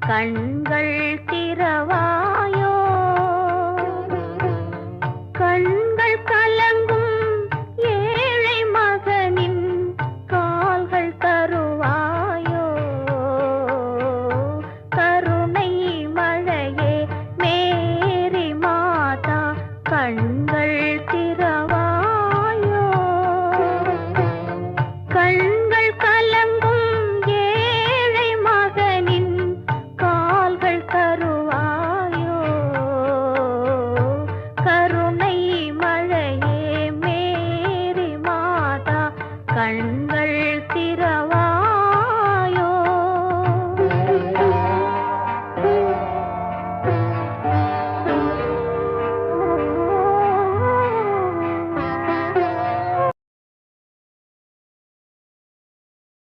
கண்கள் திறவாயோ கண்கள் கலங்கும் ஏழை மகனின் கால்கள் தருவாயோ கருணை மழையே மேரி மாதா கண்கள் திறவாயோ கண்கள் கலங்கும் ஏழை மகனின் கால்கள் தருவாயோ கருணை மழையே மேரி மாதா கண்கள்